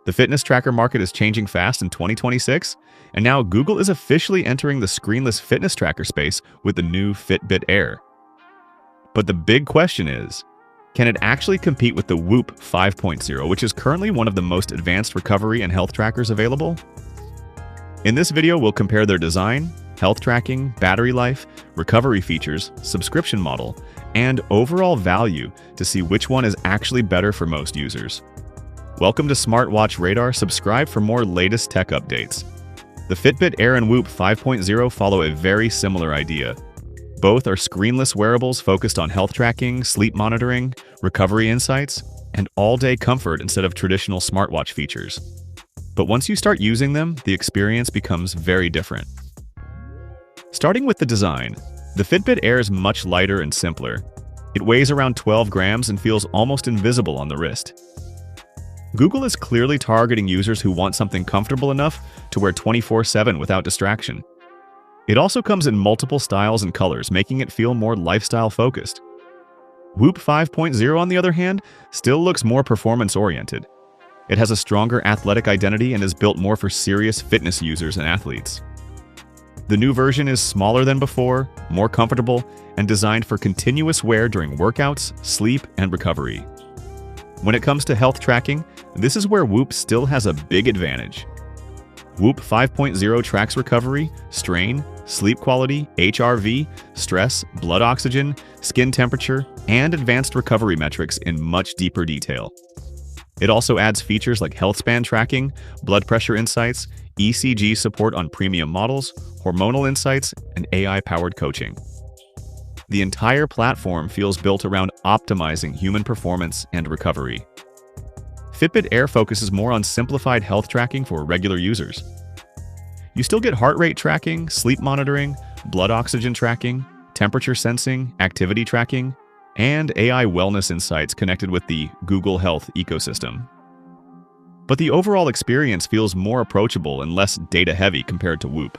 The fitness tracker market is changing fast in 2026, and now Google is officially entering the screenless fitness tracker space with the new Fitbit Air. But the big question is, can it actually compete with the Whoop 5.0, which is currently one of the most advanced recovery and health trackers available? In this video, we'll compare their design, health tracking, battery life, recovery features, subscription model, and overall value to see which one is actually better for most users. Welcome to Smartwatch Radar. Subscribe for more latest tech updates. The Fitbit Air and Whoop 5.0 follow a very similar idea. Both are screenless wearables focused on health tracking, sleep monitoring, recovery insights, and all-day comfort instead of traditional smartwatch features. But once you start using them, the experience becomes very different. Starting with the design, the Fitbit Air is much lighter and simpler. It weighs around 12 grams and feels almost invisible on the wrist. Google is clearly targeting users who want something comfortable enough to wear 24/7 without distraction. It also comes in multiple styles and colors, making it feel more lifestyle-focused. Whoop 5.0, on the other hand, still looks more performance-oriented. It has a stronger athletic identity and is built more for serious fitness users and athletes. The new version is smaller than before, more comfortable, and designed for continuous wear during workouts, sleep, and recovery. When it comes to health tracking, this is where Whoop still has a big advantage. Whoop 5.0 tracks recovery, strain, sleep quality, HRV, stress, blood oxygen, skin temperature, and advanced recovery metrics in much deeper detail. It also adds features like health span tracking, blood pressure insights, ECG support on premium models, hormonal insights, and AI-powered coaching. The entire platform feels built around optimizing human performance and recovery. Fitbit Air focuses more on simplified health tracking for regular users. You still get heart rate tracking, sleep monitoring, blood oxygen tracking, temperature sensing, activity tracking, and AI wellness insights connected with the Google Health ecosystem. But the overall experience feels more approachable and less data-heavy compared to Whoop.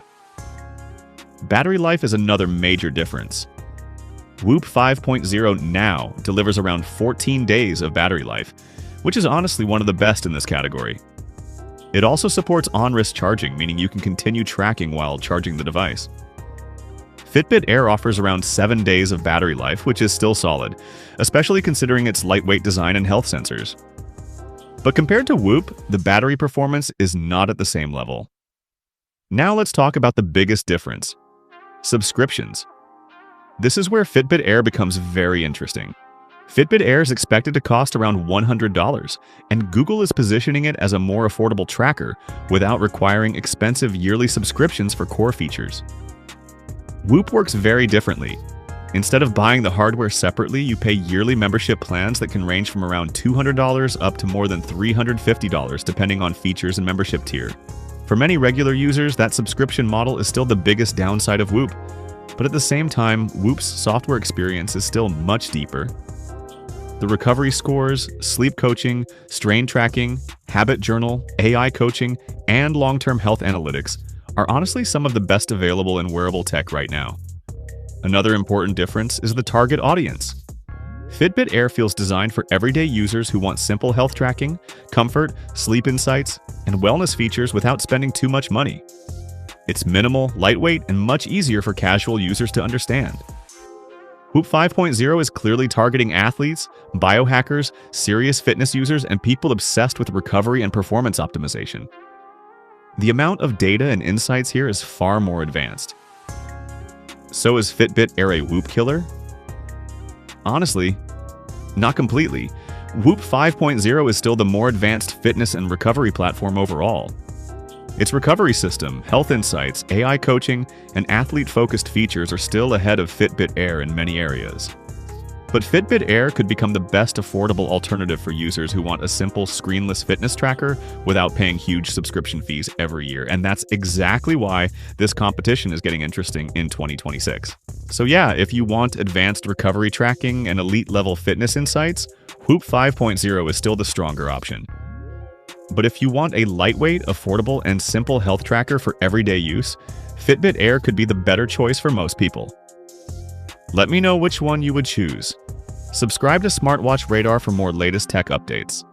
Battery life is another major difference. Whoop 5.0 now delivers around 14 days of battery life, which is honestly one of the best in this category. It also supports on-wrist charging, meaning you can continue tracking while charging the device. Fitbit Air offers around 7 days of battery life, which is still solid, especially considering its lightweight design and health sensors. But compared to Whoop, the battery performance is not at the same level. Now let's talk about the biggest difference: subscriptions. This is where Fitbit Air becomes very interesting. Fitbit Air is expected to cost around $100, and Google is positioning it as a more affordable tracker without requiring expensive yearly subscriptions for core features. Whoop works very differently. Instead of buying the hardware separately, you pay yearly membership plans that can range from around $200 up to more than $350 depending on features and membership tier. For many regular users, that subscription model is still the biggest downside of Whoop. But at the same time, Whoop's software experience is still much deeper. The recovery scores, sleep coaching, strain tracking, habit journal, AI coaching, and long-term health analytics are honestly some of the best available in wearable tech right now. Another important difference is the target audience. Fitbit Air feels designed for everyday users who want simple health tracking, comfort, sleep insights, and wellness features without spending too much money. It's minimal, lightweight, and much easier for casual users to understand. Whoop 5.0 is clearly targeting athletes, biohackers, serious fitness users, and people obsessed with recovery and performance optimization. The amount of data and insights here is far more advanced. So is Fitbit Air a Whoop killer? Honestly, not completely. Whoop 5.0 is still the more advanced fitness and recovery platform overall. Its recovery system, health insights, AI coaching, and athlete-focused features are still ahead of Fitbit Air in many areas. But Fitbit Air could become the best affordable alternative for users who want a simple screenless fitness tracker without paying huge subscription fees every year. And that's exactly why this competition is getting interesting in 2026. So yeah, if you want advanced recovery tracking and elite-level fitness insights, Whoop 5.0 is still the stronger option. But if you want a lightweight, affordable, and simple health tracker for everyday use, Fitbit Air could be the better choice for most people. Let me know which one you would choose. Subscribe to Smartwatch Radar for more latest tech updates.